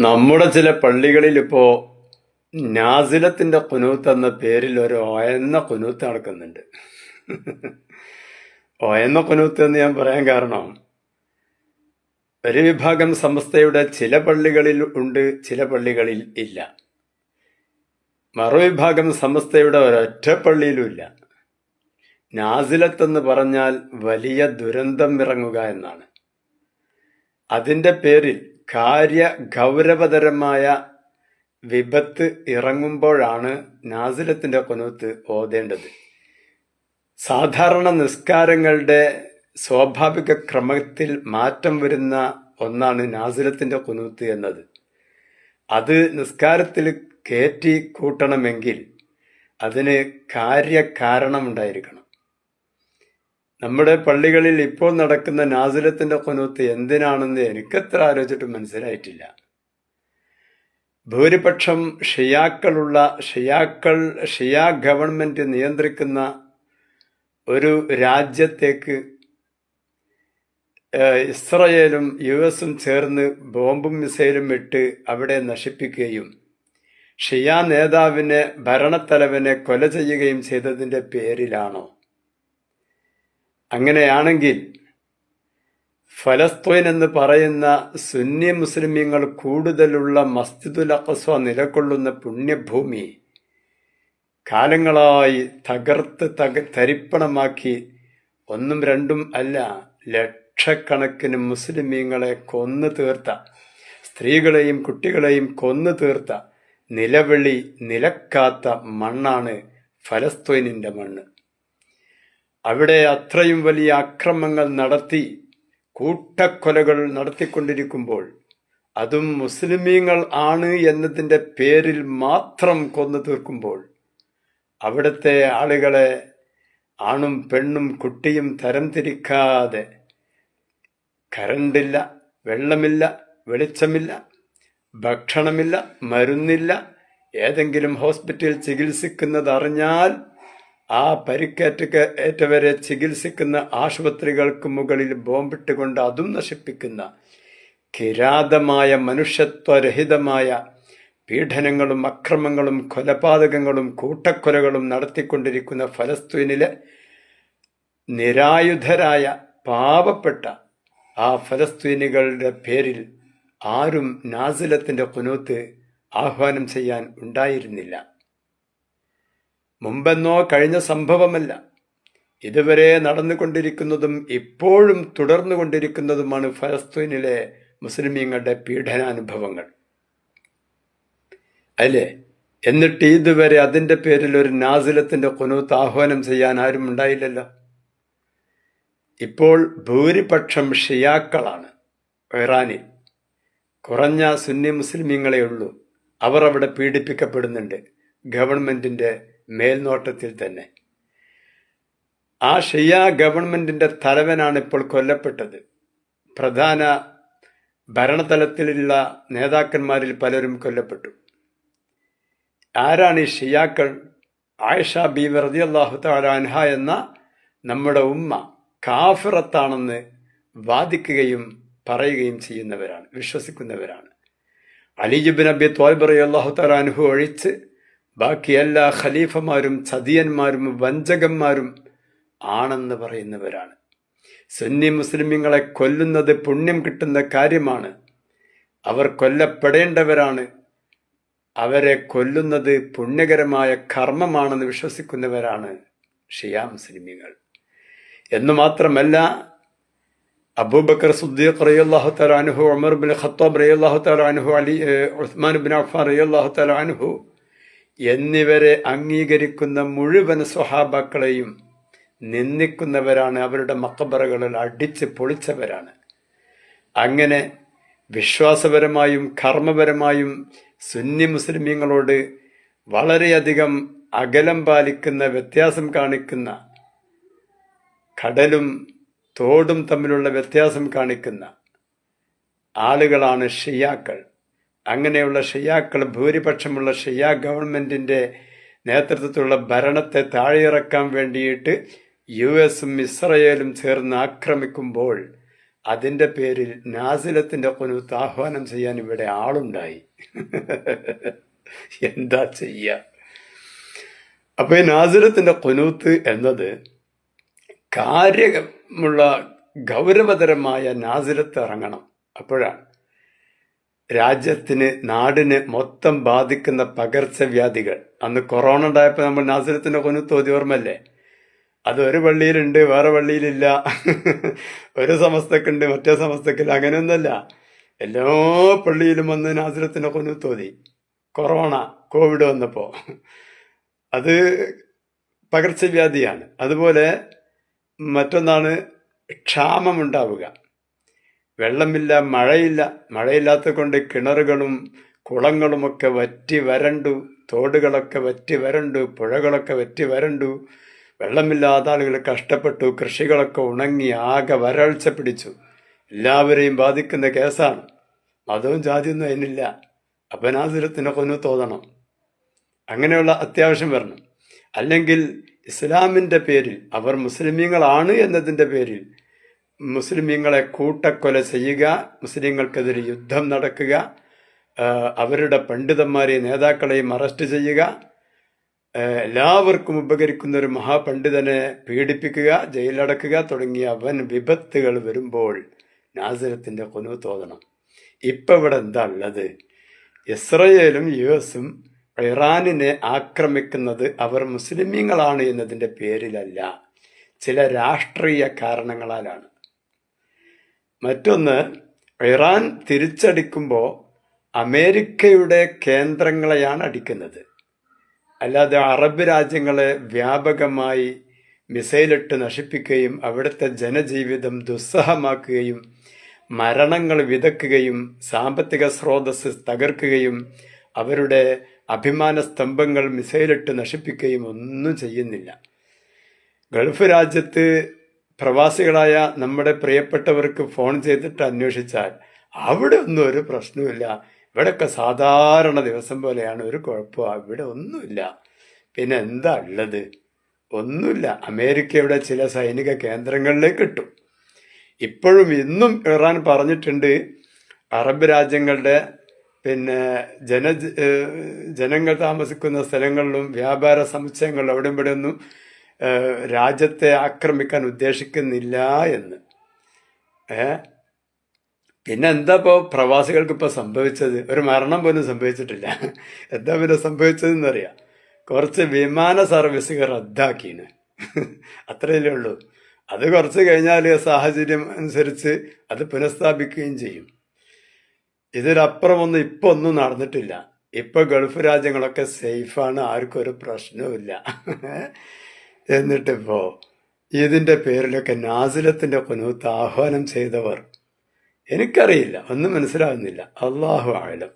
നമ്മുടെ ചില പള്ളികളിൽ ഇപ്പോ നാസിലത്തിന്റെ കുനൂത്ത് എന്ന പേരിൽ ഒരു ഒയന്ന കുനൂത്ത് നടക്കുന്നുണ്ട്. ഒയന്ന കുനൂത്ത് എന്ന് ഞാൻ പറയാൻ കാരണം, ഒരു വിഭാഗം സമസ്തയുടെ ചില പള്ളികളിൽ ഉണ്ട്, ചില പള്ളികളിൽ ഇല്ല. മറുവിഭാഗം സമസ്തയുടെ ഒരൊറ്റ പള്ളിയിലും ഇല്ല. നാസിലത്തെന്ന് പറഞ്ഞാൽ വലിയ ദുരന്തം ഇറങ്ങുക എന്നാണ്. അതിന്റെ പേരിൽ ഗൗരവതരമായ വിപത്ത് ഇറങ്ങുമ്പോഴാണ് നാസിലത്തിന്റെ കുനൂത്ത് ഓതേണ്ടത്. സാധാരണ നിസ്കാരങ്ങളുടെ സ്വാഭാവിക ക്രമത്തിൽ മാറ്റം വരുന്ന ഒന്നാണ് നാസിലത്തിന്റെ കുനൂത്ത് എന്നത്. അത് നിസ്കാരത്തിൽ കയറ്റി കൂട്ടണമെങ്കിൽ അതിന് കാര്യകാരണമുണ്ടായിരിക്കണം. നമ്മുടെ പള്ളികളിൽ ഇപ്പോൾ നടക്കുന്ന നാസിലത്തിന്റെ കുനൂത്ത് എന്തിനാണെന്ന് എനിക്കത്ര ആലോചിച്ചിട്ട് മനസ്സിലായിട്ടില്ല. ഭൂരിപക്ഷം ഷിയാ ഗവൺമെന്റ് നിയന്ത്രിക്കുന്ന ഒരു രാജ്യത്തേക്ക് ഇസ്രയേലും US-ഉം ചേർന്ന് ബോംബും മിസൈലും ഇട്ട് അവിടെ നശിപ്പിക്കുകയും ഷിയാ നേതാവിനെ, ഭരണത്തലവനെ കൊല ചെയ്യുകയും ചെയ്തതിന്റെ പേരിലാണോ? അങ്ങനെയാണെങ്കിൽ ഫലസ്തീൻ എന്ന് പറയുന്ന സുന്നി മുസ്ലിമീങ്ങൾ കൂടുതലുള്ള മസ്ജിദുൽ അഖ്സ നിലകൊള്ളുന്ന പുണ്യഭൂമി കാലങ്ങളായി തരിപ്പണമാക്കി ഒന്നും രണ്ടും അല്ല, ലക്ഷക്കണക്കിന് മുസ്ലിമീങ്ങളെ കൊന്നു തീർത്ത, സ്ത്രീകളെയും കുട്ടികളെയും കൊന്നു തീർത്ത, നിലവിളി നിലക്കാത്ത മണ്ണാണ് ഫലസ്തീനിന്റെ മണ്ണ്. അവിടെ അത്രയും വലിയ അക്രമങ്ങൾ നടത്തി കൂട്ടക്കൊലകൾ നടത്തിക്കൊണ്ടിരിക്കുമ്പോൾ, അതും മുസ്ലിമീങ്ങൾ ആണ് എന്നതിന്റെ പേരിൽ മാത്രം കൊന്നു തീർക്കുമ്പോൾ, അവിടുത്തെ ആളുകളെ ആണും പെണ്ണും കുട്ടിയും തരംതിരിക്കാതെ, കറണ്ടില്ല, വെള്ളമില്ല, വെളിച്ചമില്ല, ഭക്ഷണമില്ല, മരുന്നില്ല, ഏതെങ്കിലും ഹോസ്പിറ്റലിൽ ചികിത്സിക്കുന്നത് അറിഞ്ഞാൽ ആ പരിക്കേറ്റവരെ ചികിത്സിക്കുന്ന ആശുപത്രികൾക്ക് മുകളിൽ ബോംബിട്ടുകൊണ്ട് അതും നശിപ്പിക്കുന്ന കിരാതമായ, മനുഷ്യത്വരഹിതമായ പീഡനങ്ങളും അക്രമങ്ങളും കൊലപാതകങ്ങളും കൂട്ടക്കൊലകളും നടത്തിക്കൊണ്ടിരിക്കുന്ന ഫലസ്തീനിലെ നിരായുധരായ പാവപ്പെട്ട ആ ഫലസ്തീനികളുടെ പേരിൽ ആരും നാസിലത്തിന്റെ കുനൂത്ത് ആഹ്വാനം ചെയ്യാൻ ഉണ്ടായിരുന്നില്ല. മുമ്പെന്നോ കഴിഞ്ഞ സംഭവമല്ല. ഇതുവരെ നടന്നുകൊണ്ടിരിക്കുന്നതും ഇപ്പോഴും തുടർന്നുകൊണ്ടിരിക്കുന്നതുമാണ് ഫലസ്തീനിലെ മുസ്ലിമീങ്ങളുടെ പീഡനാനുഭവങ്ങൾ, അല്ലേ? എന്നിട്ട് ഇതുവരെ അതിന്റെ പേരിൽ ഒരു നാസിലത്തിന്റെ കുനൂത്ത് ആഹ്വാനം ചെയ്യാൻ ആരും ഉണ്ടായില്ലല്ലോ. ഇപ്പോൾ ഭൂരിപക്ഷം ഷിയാക്കളാണ് ഇറാനിൽ. കുറഞ്ഞ സുന്നി മുസ്ലിമീങ്ങളെ ഉള്ളൂ. അവർ അവിടെ പീഡിപ്പിക്കപ്പെടുന്നുണ്ട്, ഗവൺമെന്റിന്റെ മേൽനോട്ടത്തിൽ തന്നെ. ആ ഷിയാ ഗവൺമെന്റിന്റെ തലവനാണ് ഇപ്പോൾ കൊല്ലപ്പെട്ടത്. പ്രധാന ഭരണതലത്തിലുള്ള നേതാക്കന്മാരിൽ പലരും കൊല്ലപ്പെട്ടു. ആരാണ് ഈ ഷിയാക്കൾ? ആയിഷ ബീവി റളിയല്ലാഹു തആല അൻഹ എന്ന നമ്മുടെ ഉമ്മ കാഫിറത്താണെന്ന് വാദിക്കുകയും പറയുകയും ചെയ്യുന്നവരാണ്, വിശ്വസിക്കുന്നവരാണ്. അലി ഇബ്നു അബി ത്വാലിബ് റളിയല്ലാഹു തആല അൻഹു ഒഴിച്ച് ബാക്കി എല്ലാ ഖലീഫമാരും ചതിയന്മാരും വഞ്ചകന്മാരും ആണെന്ന് പറയുന്നവരാണ്. സുന്നി മുസ്ലിമീങ്ങളെ കൊല്ലുന്നത് പുണ്യം കിട്ടുന്ന കാര്യമാണ്, അവർ കൊല്ലപ്പെടേണ്ടവരാണ്, അവരെ കൊല്ലുന്നത് പുണ്യകരമായ കർമ്മമാണെന്ന് വിശ്വസിക്കുന്നവരാണ് ഷിയാ മുസ്ലിമീങ്ങൾ. എന്നു മാത്രമല്ല, അബൂബക്കർ സിദ്ദീഖ് റളിയല്ലാഹു തആല അൻഹു, ഉമർ ഇബ്നു ഖത്താബ് റളിയല്ലാഹു തആല അൻഹു, ഉസ്മാൻ ഇബ്നു അഫ്ഫാൻ റളിയല്ലാഹു തആല അൻഹു എന്നിവരെ അംഗീകരിക്കുന്ന മുഴുവൻ സ്വഹാബാക്കളെയും നിന്ദിക്കുന്നവരാണ്, അവരുടെ മഖബറകളിൽ അടിച്ച് പൊളിച്ചവരാണ്. അങ്ങനെ വിശ്വാസപരമായും കർമ്മപരമായും സുന്നി മുസ്ലിമീങ്ങളോട് വളരെയധികം അകലം പാലിക്കുന്ന, വ്യത്യാസം കാണിക്കുന്ന, കടലും തോടും തമ്മിലുള്ള വ്യത്യാസം കാണിക്കുന്ന ആളുകളാണ് ഷിയാക്കൾ. അങ്ങനെയുള്ള ഷിയാക്കൾ, ഭൂരിപക്ഷമുള്ള ഷിയാ ഗവൺമെന്റിന്റെ നേതൃത്വത്തിലുള്ള ഭരണത്തെ താഴെയിറക്കാൻ വേണ്ടിയിട്ട് US-ഉം ഇസ്രയേലും ചേർന്ന് ആക്രമിക്കുമ്പോൾ അതിന്റെ പേരിൽ നാസിലത്തിന്റെ ഖുനൂത്ത് ആഹ്വാനം ചെയ്യാൻ ഇവിടെ ആളുണ്ടായി. എന്താ ചെയ്യ? അപ്പൊ ഈ നാസിലത്തിന്റെ ഖുനൂത്ത് എന്നത് കാര്യമുള്ള ഗൗരവതരമായ നാസിലത്ത് ഇറങ്ങണം. അപ്പോഴാണ് രാജ്യത്തിന്, നാടിന് മൊത്തം ബാധിക്കുന്ന പകർച്ചവ്യാധികൾ, അന്ന് കൊറോണ ഉണ്ടായപ്പോൾ നമ്മൾ നാസിലത്തിന്റെ ഖുനൂത്ത് ഓതി, ഓർമ്മല്ലേ? അത് ഒരു പള്ളിയിലുണ്ട്, വേറെ പള്ളിയിലില്ല. ഒരു സമസ്തക്കുണ്ട്, മറ്റേ സമസ്തക്കില്ല. അങ്ങനെയൊന്നല്ല, എല്ലാ പള്ളിയിലും വന്ന് നാസിലത്തിന്റെ ഖുനൂത്ത് ഓതി. കോവിഡ് വന്നപ്പോ അത് പകർച്ചവ്യാധിയാണ്. അതുപോലെ മറ്റൊന്നാണ് ക്ഷാമമുണ്ടാവുക. വെള്ളമില്ല, മഴയില്ലാത്തത് കൊണ്ട് കിണറുകളും കുളങ്ങളുമൊക്കെ വറ്റി വരണ്ടു, തോടുകളൊക്കെ വറ്റി വരണ്ടു, പുഴകളൊക്കെ വറ്റി വരണ്ടു. വെള്ളമില്ലാത്ത ആളുകൾ കഷ്ടപ്പെട്ടു, കൃഷികളൊക്കെ ഉണങ്ങി, ആകെ വരൾച്ച പിടിച്ചു. എല്ലാവരെയും ബാധിക്കുന്ന കേസാണ്. മതവും ജാതിയൊന്നും അതിനില്ല. അപ്പൊ നാസിലത്തിന് ഖുനൂത്ത് ഓതണം. അങ്ങനെയുള്ള അത്യാവശ്യം വരണം. അല്ലെങ്കിൽ ഇസ്ലാമിന്റെ പേരിൽ, അവർ മുസ്ലിമീങ്ങളാണ് എന്നതിന്റെ പേരിൽ മുസ്ലിമീങ്ങളെ കൂട്ടക്കൊല ചെയ്യുക, മുസ്ലിങ്ങൾക്കെതിരെ യുദ്ധം നടക്കുക, അവരുടെ പണ്ഡിതന്മാരെയും നേതാക്കളെയും അറസ്റ്റ് ചെയ്യുക, എല്ലാവർക്കും ഉപകരിക്കുന്ന ഒരു മഹാപണ്ഡിതനെ പീഡിപ്പിക്കുക, ജയിലടക്കുക തുടങ്ങിയ വൻ വിപത്തുകൾ വരുമ്പോൾ നാസിലത്തിന്റെ ഖുനൂത്ത് ഓതണം. ഇപ്പൊ ഇവിടെ എന്താ ഉള്ളത്? ഇസ്രയേലും US-ഉം ഇറാനിനെ ആക്രമിക്കുന്നത് അവർ മുസ്ലിമീങ്ങളാണ് എന്നതിന്റെ പേരിലല്ല, ചില രാഷ്ട്രീയ കാരണങ്ങളാലാണ്. മറ്റൊന്ന്, ഇറാൻ തിരിച്ചടിക്കുമ്പോൾ അമേരിക്കയുടെ കേന്ദ്രങ്ങളെയാണ് അടിക്കുന്നത്, അല്ലാതെ അറബ് രാജ്യങ്ങളെ വ്യാപകമായി മിസൈലിട്ട് നശിപ്പിക്കുകയും അവിടുത്തെ ജനജീവിതം ദുസ്സഹമാക്കുകയും മരണങ്ങൾ വിതക്കുകയും സാമ്പത്തിക സ്രോതസ് തകർക്കുകയും അവരുടെ അഭിമാന സ്തംഭങ്ങൾ മിസൈലിട്ട് നശിപ്പിക്കുകയും ഒന്നും ചെയ്യുന്നില്ല. ഗൾഫ് രാജ്യത്ത് പ്രവാസികളായ നമ്മുടെ പ്രിയപ്പെട്ടവർക്ക് ഫോൺ ചെയ്തിട്ട് അന്വേഷിച്ചാൽ അവിടെ ഒന്നും ഒരു പ്രശ്നവുമില്ല. ഇവിടെയൊക്കെ സാധാരണ ദിവസം പോലെയാണ്, ഒരു കുഴപ്പമില്ല, ഇവിടെ ഒന്നുമില്ല. പിന്നെ എന്താ ഉള്ളത്? ഒന്നുമില്ല. അമേരിക്കയുടെ ചില സൈനിക കേന്ദ്രങ്ങളിലേക്ക് ഇട്ടു. ഇപ്പോഴും ഇന്നും ഇറാൻ പറഞ്ഞിട്ടുണ്ട്, അറബ് രാജ്യങ്ങളുടെ ജനങ്ങൾ താമസിക്കുന്ന സ്ഥലങ്ങളിലും വ്യാപാര സമുച്ചയങ്ങളിലും അവിടെ ഇവിടെ ഒന്നും രാജ്യത്തെ ആക്രമിക്കാൻ ഉദ്ദേശിക്കുന്നില്ല എന്ന്. പിന്നെ എന്താ ഇപ്പോ പ്രവാസികൾക്ക് ഇപ്പൊ സംഭവിച്ചത്? ഒരു മരണം പോലും സംഭവിച്ചിട്ടില്ല. എന്താ പിന്നെ സംഭവിച്ചതെന്നറിയാം? കുറച്ച് വിമാന സർവീസുകൾ റദ്ദാക്കിയാണ്. അത്രയല്ലേ ഉള്ളൂ. അത് കുറച്ച് കഴിഞ്ഞാൽ സാഹചര്യം അനുസരിച്ച് അത് പുനഃസ്ഥാപിക്കുകയും ചെയ്യും. ഇതിനപ്പുറമൊന്നും ഇപ്പൊ ഒന്നും നടന്നിട്ടില്ല. ഇപ്പൊ ഗൾഫ് രാജ്യങ്ങളൊക്കെ സേഫാണ്, ആർക്കും ഒരു പ്രശ്നവുമില്ല. എന്നിട്ടിപ്പോ ഇതിന്റെ പേരിലൊക്കെ നാസിലത്തിന്റെ ഖുനൂത്ത് ആഹ്വാനം ചെയ്തവർ, എനിക്കറിയില്ല, ഒന്നും മനസ്സിലാകുന്നില്ല. അല്ലാഹു അഅലം.